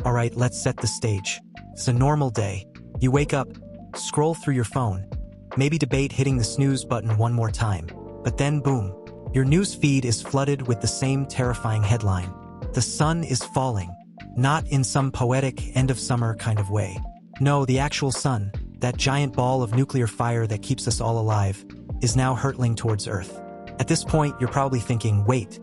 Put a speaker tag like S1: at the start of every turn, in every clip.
S1: Alright, let's set the stage. It's a normal day. You wake up, scroll through your phone, maybe debate hitting the snooze button one more time. But then boom, your news feed is flooded with the same terrifying headline. The sun is falling. Not in some poetic end-of-summer kind of way. No, the actual sun, that giant ball of nuclear fire that keeps us all alive, is now hurtling towards Earth. At this point, you're probably thinking, wait,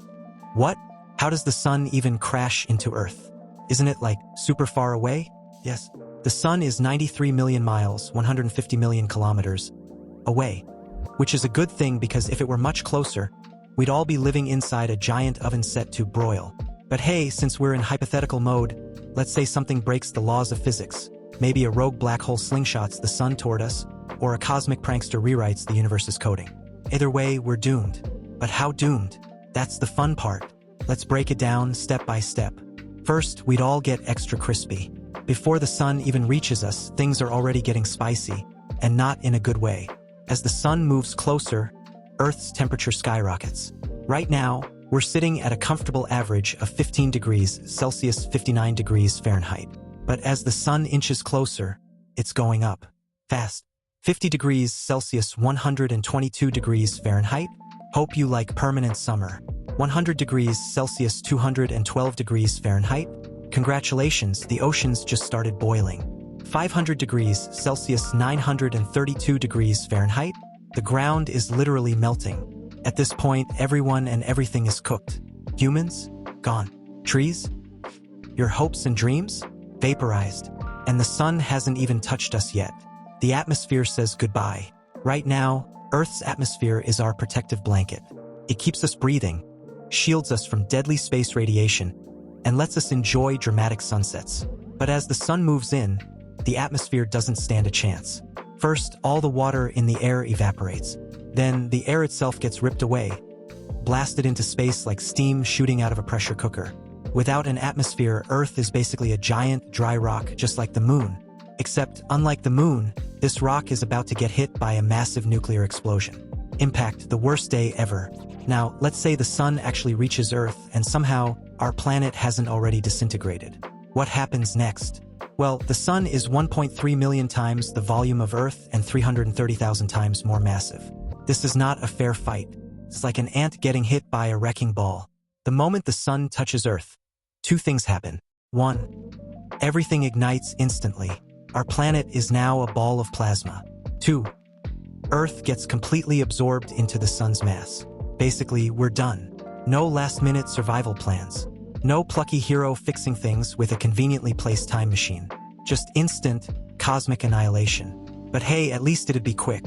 S1: what? How does the sun even crash into Earth? Isn't it like super far away? Yes. The sun is 93 million miles, 150 million kilometers, away. Which is a good thing because if it were much closer, we'd all be living inside a giant oven set to broil. But hey, since we're in hypothetical mode, let's say something breaks the laws of physics. Maybe a rogue black hole slingshots the sun toward us, or a cosmic prankster rewrites the universe's coding. Either way, we're doomed. But how doomed? That's the fun part. Let's break it down step by step. First, we'd all get extra crispy. Before the sun even reaches us, things are already getting spicy, and not in a good way. As the sun moves closer, Earth's temperature skyrockets. Right now, we're sitting at a comfortable average of 15 degrees Celsius, 59 degrees Fahrenheit. But as the sun inches closer, it's going up. Fast. 50 degrees Celsius, 122 degrees Fahrenheit. Hope you like permanent summer. 100 degrees Celsius, 212 degrees Fahrenheit. Congratulations, the oceans just started boiling. 500 degrees Celsius, 932 degrees Fahrenheit. The ground is literally melting. At this point, everyone and everything is cooked. Humans? Gone. Trees? Your hopes and dreams? Vaporized. And the sun hasn't even touched us yet. The atmosphere says goodbye. Right now, Earth's atmosphere is our protective blanket. It keeps us breathing, shields us from deadly space radiation, and lets us enjoy dramatic sunsets. But as the sun moves in, the atmosphere doesn't stand a chance. First, all the water in the air evaporates. Then, the air itself gets ripped away, blasted into space like steam shooting out of a pressure cooker. Without an atmosphere, Earth is basically a giant, dry rock just like the moon. Except, unlike the moon, this rock is about to get hit by a massive nuclear explosion. Impact, the worst day ever. Now, let's say the sun actually reaches Earth and somehow our planet hasn't already disintegrated. What happens next? Well, the sun is 1.3 million times the volume of Earth and 330,000 times more massive. This is not a fair fight. It's like an ant getting hit by a wrecking ball. The moment the sun touches Earth, two things happen. 1. Everything ignites instantly. Our planet is now a ball of plasma. 2. Earth gets completely absorbed into the sun's mass. Basically, we're done. No last-minute survival plans. No plucky hero fixing things with a conveniently placed time machine. Just instant, cosmic annihilation. But hey, at least it'd be quick.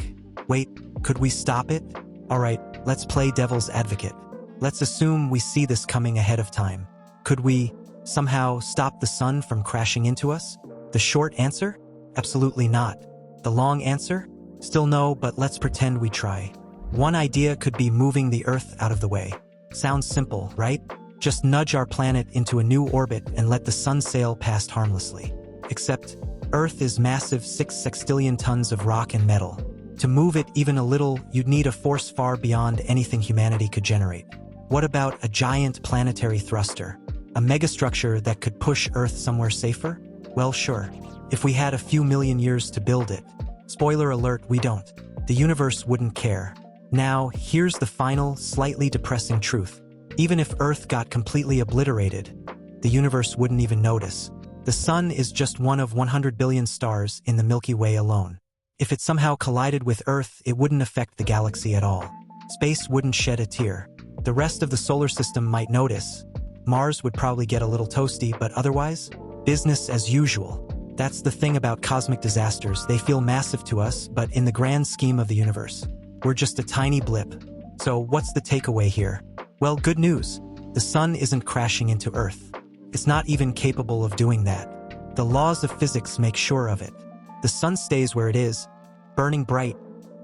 S1: Wait, could we stop it? Alright, let's play devil's advocate. Let's assume we see this coming ahead of time. Could we, somehow, stop the sun from crashing into us? The short answer? Absolutely not. The long answer? Still no, but let's pretend we try. One idea could be moving the Earth out of the way. Sounds simple, right? Just nudge our planet into a new orbit and let the sun sail past harmlessly. Except, Earth is massive 6 sextillion tons of rock and metal. To move it even a little, you'd need a force far beyond anything humanity could generate. What about a giant planetary thruster? A megastructure that could push Earth somewhere safer? Well, sure. If we had a few million years to build it. Spoiler alert, we don't. The universe wouldn't care. Now, here's the final, slightly depressing truth. Even if Earth got completely obliterated, the universe wouldn't even notice. The sun is just one of 100 billion stars in the Milky Way alone. If it somehow collided with Earth, it wouldn't affect the galaxy at all. Space wouldn't shed a tear. The rest of the solar system might notice. Mars would probably get a little toasty, but otherwise, business as usual. That's the thing about cosmic disasters. They feel massive to us, but in the grand scheme of the universe, we're just a tiny blip. So what's the takeaway here? Well, good news. The sun isn't crashing into Earth. It's not even capable of doing that. The laws of physics make sure of it. The sun stays where it is, burning bright,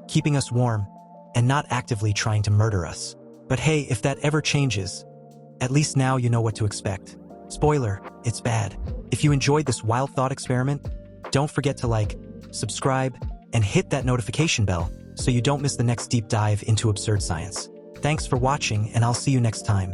S1: keeping us warm, and not actively trying to murder us. But hey, if that ever changes, at least now you know what to expect. Spoiler, it's bad. If you enjoyed this wild thought experiment, don't forget to like, subscribe, and hit that notification bell so you don't miss the next deep dive into absurd science. Thanks for watching, and I'll see you next time.